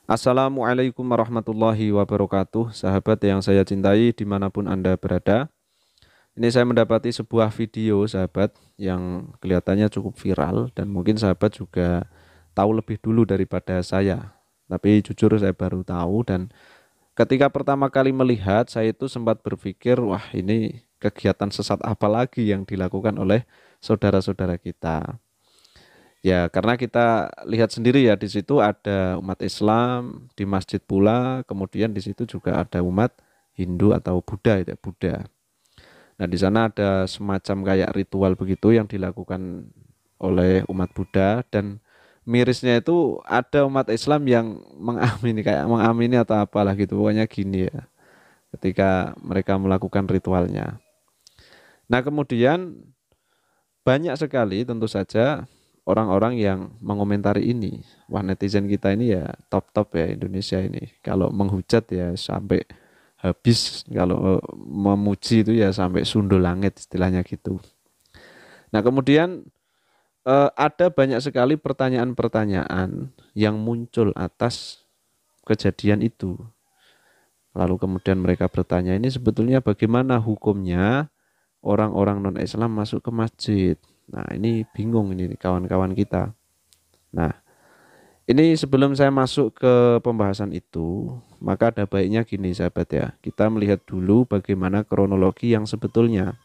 Assalamualaikum warahmatullahi wabarakatuh, sahabat yang saya cintai dimanapun Anda berada. Ini saya mendapati sebuah video sahabat yang kelihatannya cukup viral dan mungkin sahabat juga tahu lebih dulu daripada saya. Tapi jujur saya baru tahu dan ketika pertama kali melihat saya itu sempat berpikir, wah ini kegiatan sesat apa lagi yang dilakukan oleh saudara-saudara kita. Ya, karena kita lihat sendiri ya di situ ada umat Islam di masjid pula, kemudian di situ juga ada umat Hindu atau Buddha itu, Buddha. Nah, di sana ada semacam kayak ritual begitu yang dilakukan oleh umat Buddha dan mirisnya itu ada umat Islam yang mengamini kayak mengamini atau apalah gitu. Pokoknya gini ya, ketika mereka melakukan ritualnya. Nah, kemudian banyak sekali tentu saja orang-orang yang mengomentari ini. Wah, netizen kita ini ya top-top ya Indonesia ini. Kalau menghujat ya sampai habis, kalau memuji itu ya sampai sundul langit istilahnya gitu. Nah, kemudian ada banyak sekali pertanyaan-pertanyaan yang muncul atas kejadian itu. Lalu kemudian mereka bertanya, ini sebetulnya bagaimana hukumnya orang-orang non-Islam masuk ke masjid? Nah, ini bingung ini kawan-kawan kita. Nah, ini sebelum saya masuk ke pembahasan itu, maka ada baiknya gini sahabat ya. Kita melihat dulu bagaimana kronologi yang sebetulnya.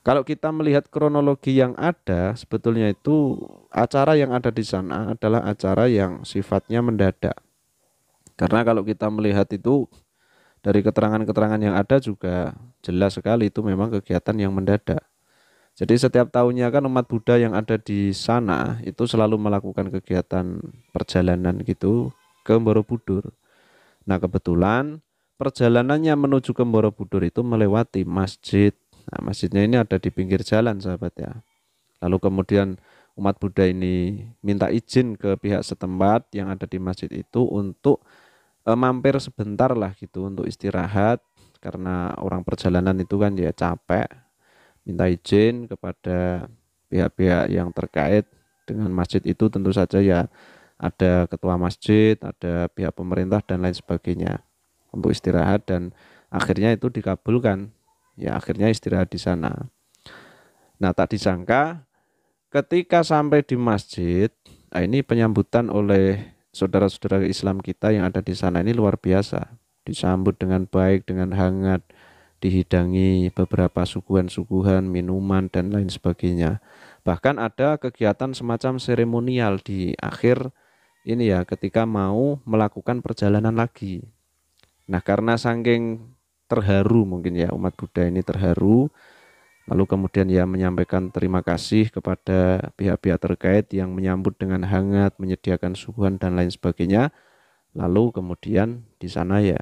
Kalau kita melihat kronologi yang ada, sebetulnya itu acara yang ada di sana adalah acara yang sifatnya mendadak. Karena kalau kita melihat itu dari keterangan-keterangan yang ada juga jelas sekali itu memang kegiatan yang mendadak. Jadi setiap tahunnya kan umat Buddha yang ada di sana itu selalu melakukan kegiatan perjalanan gitu ke Borobudur. Nah, kebetulan perjalanannya menuju ke Borobudur itu melewati masjid. Nah, masjidnya ini ada di pinggir jalan sahabat ya. Lalu kemudian umat Buddha ini minta izin ke pihak setempat yang ada di masjid itu untuk mampir sebentar lah gitu untuk istirahat karena orang perjalanan itu kan ya capek, minta izin kepada pihak-pihak yang terkait dengan masjid itu, tentu saja ya ada ketua masjid, ada pihak pemerintah dan lain sebagainya untuk istirahat dan akhirnya itu dikabulkan. Ya akhirnya istirahat di sana. Nah, tak disangka ketika sampai di masjid, nah ini penyambutan oleh saudara-saudara Islam kita yang ada di sana ini luar biasa. Disambut dengan baik, dengan hangat, dihidangi beberapa suguhan-suguhan, minuman, dan lain sebagainya. Bahkan ada kegiatan semacam seremonial di akhir ini ya, ketika mau melakukan perjalanan lagi. Nah, karena saking terharu mungkin ya, umat Buddha ini terharu, lalu kemudian ya menyampaikan terima kasih kepada pihak-pihak terkait yang menyambut dengan hangat, menyediakan suguhan dan lain sebagainya. Lalu kemudian di sana ya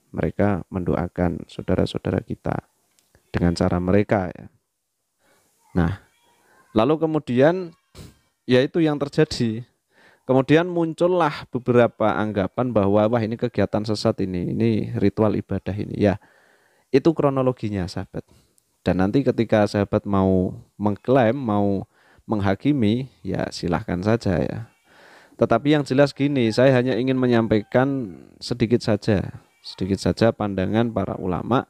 mereka mendoakan saudara-saudara kita dengan cara mereka ya. Nah, lalu kemudian ya itu yang terjadi. Kemudian muncullah beberapa anggapan bahwa wah ini kegiatan sesat ini ritual ibadah ini. Ya, itu kronologinya sahabat. Dan nanti ketika sahabat mau mengklaim, mau menghakimi, ya silahkan saja ya. Tetapi yang jelas gini, saya hanya ingin menyampaikan sedikit saja pandangan para ulama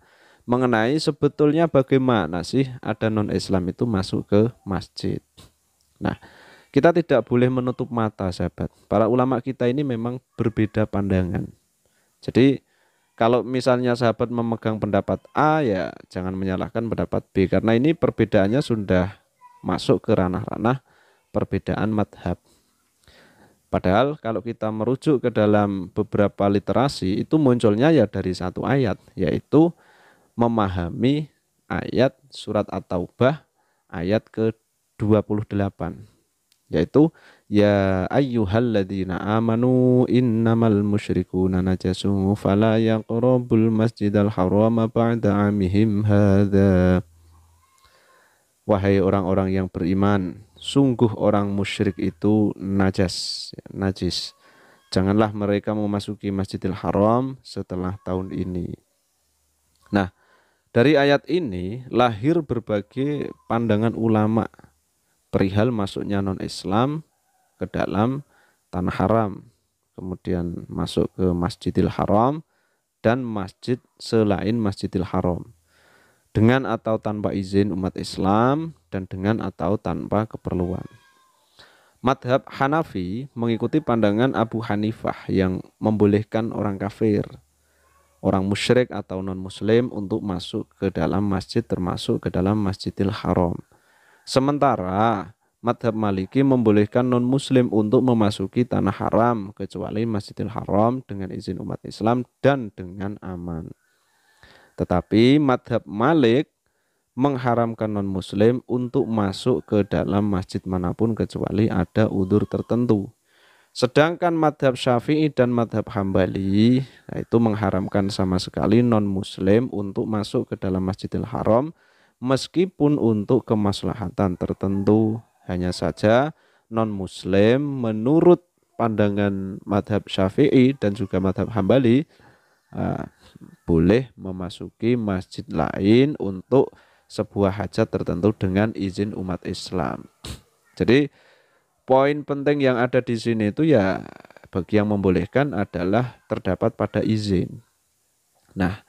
mengenai sebetulnya bagaimana sih ada non-Islam itu masuk ke masjid. Nah, kita tidak boleh menutup mata, sahabat. Para ulama kita ini memang berbeda pandangan. Jadi, kalau misalnya sahabat memegang pendapat A, ya jangan menyalahkan pendapat B, karena ini perbedaannya sudah masuk ke ranah-ranah perbedaan madhab. Padahal kalau kita merujuk ke dalam beberapa literasi, itu munculnya ya dari satu ayat, yaitu memahami ayat surat At-Taubah ayat ke-28, yaitu ya ayyuhalladzina amanu innamal musyrikuna najasu fala yaqrabul masjidal harama ba'da amihim hadza. Wahai orang-orang yang beriman, sungguh orang musyrik itu najis. Janganlah mereka memasuki Masjidil Haram setelah tahun ini. Nah, dari ayat ini lahir berbagai pandangan ulama perihal masuknya non-Islam ke dalam tanah haram, kemudian masuk ke Masjidil Haram dan masjid selain Masjidil Haram, dengan atau tanpa izin umat Islam dan dengan atau tanpa keperluan. Madhab Hanafi mengikuti pandangan Abu Hanifah yang membolehkan orang kafir, orang musyrik atau non-muslim untuk masuk ke dalam masjid, termasuk ke dalam Masjidil Haram. Sementara Madhab Maliki membolehkan non-muslim untuk memasuki tanah haram kecuali Masjidil Haram dengan izin umat Islam dan dengan aman. Tetapi Madhab Malik mengharamkan non-muslim untuk masuk ke dalam masjid manapun kecuali ada udzur tertentu. Sedangkan Madhab Syafi'i dan Madhab Hambali itu mengharamkan sama sekali non-muslim untuk masuk ke dalam Masjidil Haram meskipun untuk kemaslahatan tertentu. Hanya saja non-muslim menurut pandangan Madhab Syafi'i dan juga Madhab Hambali boleh memasuki masjid lain untuk sebuah hajat tertentu dengan izin umat Islam. Jadi poin penting yang ada di sini itu ya bagi yang membolehkan adalah terdapat pada izin. Nah,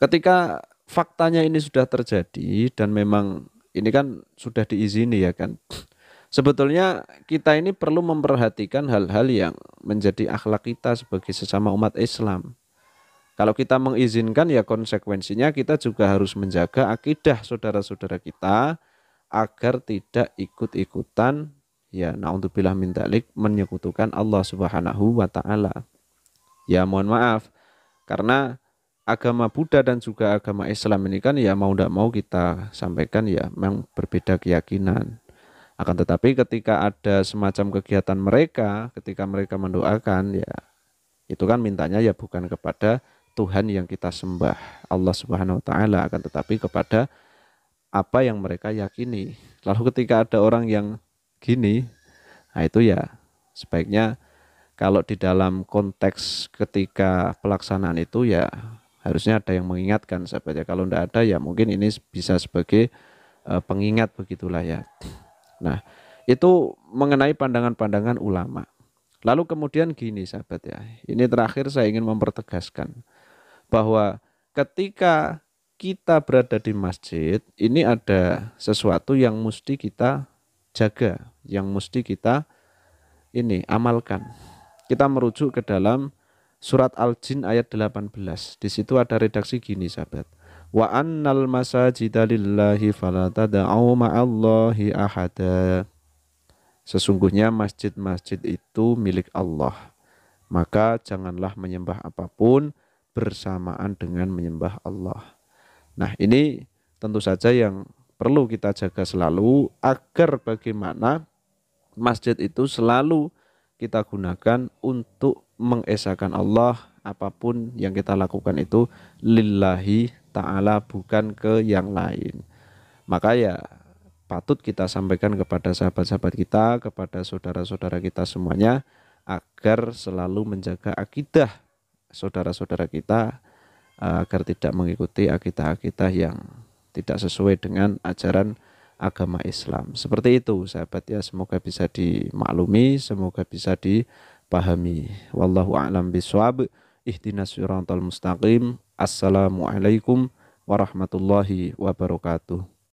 ketika faktanya ini sudah terjadi dan memang ini kan sudah diizini ya kan. Sebetulnya kita ini perlu memperhatikan hal-hal yang menjadi akhlak kita sebagai sesama umat Islam. Kalau kita mengizinkan ya konsekuensinya kita juga harus menjaga akidah saudara-saudara kita agar tidak ikut-ikutan ya naudzubillah min dzalik menyekutukan Allah Subhanahu wa taala. Ya mohon maaf karena agama Buddha dan juga agama Islam ini kan ya mau tidak mau kita sampaikan ya memang berbeda keyakinan. Akan tetapi ketika ada semacam kegiatan mereka, ketika mereka mendoakan ya itu kan mintanya ya bukan kepada Tuhan yang kita sembah Allah Subhanahu wa taala, akan tetapi kepada apa yang mereka yakini. Lalu ketika ada orang yang gini, nah itu ya sebaiknya kalau di dalam konteks ketika pelaksanaan itu ya harusnya ada yang mengingatkan sahabatnya. Kalau tidak ada ya mungkin ini bisa sebagai pengingat begitulah ya. Nah, itu mengenai pandangan-pandangan ulama. Lalu kemudian gini sahabat ya, ini terakhir saya ingin mempertegaskan bahwa ketika kita berada di masjid, ini ada sesuatu yang mesti kita jaga, yang mesti kita ini amalkan. Kita merujuk ke dalam surat Al-Jin ayat 18. Di situ ada redaksi gini sahabat. Wa annal masajida lillahi fala tad'u ma'allahi ahada. Sesungguhnya masjid-masjid itu milik Allah. Maka janganlah menyembah apapun bersamaan dengan menyembah Allah. Nah, ini tentu saja yang perlu kita jaga selalu agar bagaimana masjid itu selalu kita gunakan untuk mengesahkan Allah, apapun yang kita lakukan itu lillahi ta'ala bukan ke yang lain. Maka ya patut kita sampaikan kepada sahabat-sahabat kita, kepada saudara-saudara kita semuanya agar selalu menjaga akidah saudara-saudara kita agar tidak mengikuti akidah-akidah yang tidak sesuai dengan ajaran agama Islam. Seperti itu sahabat ya, semoga bisa dimaklumi, semoga bisa dipahami. Wallahu a'lam bishawab. Ihdinas siratal mustaqim. Assalamualaikum warahmatullahi wabarakatuh.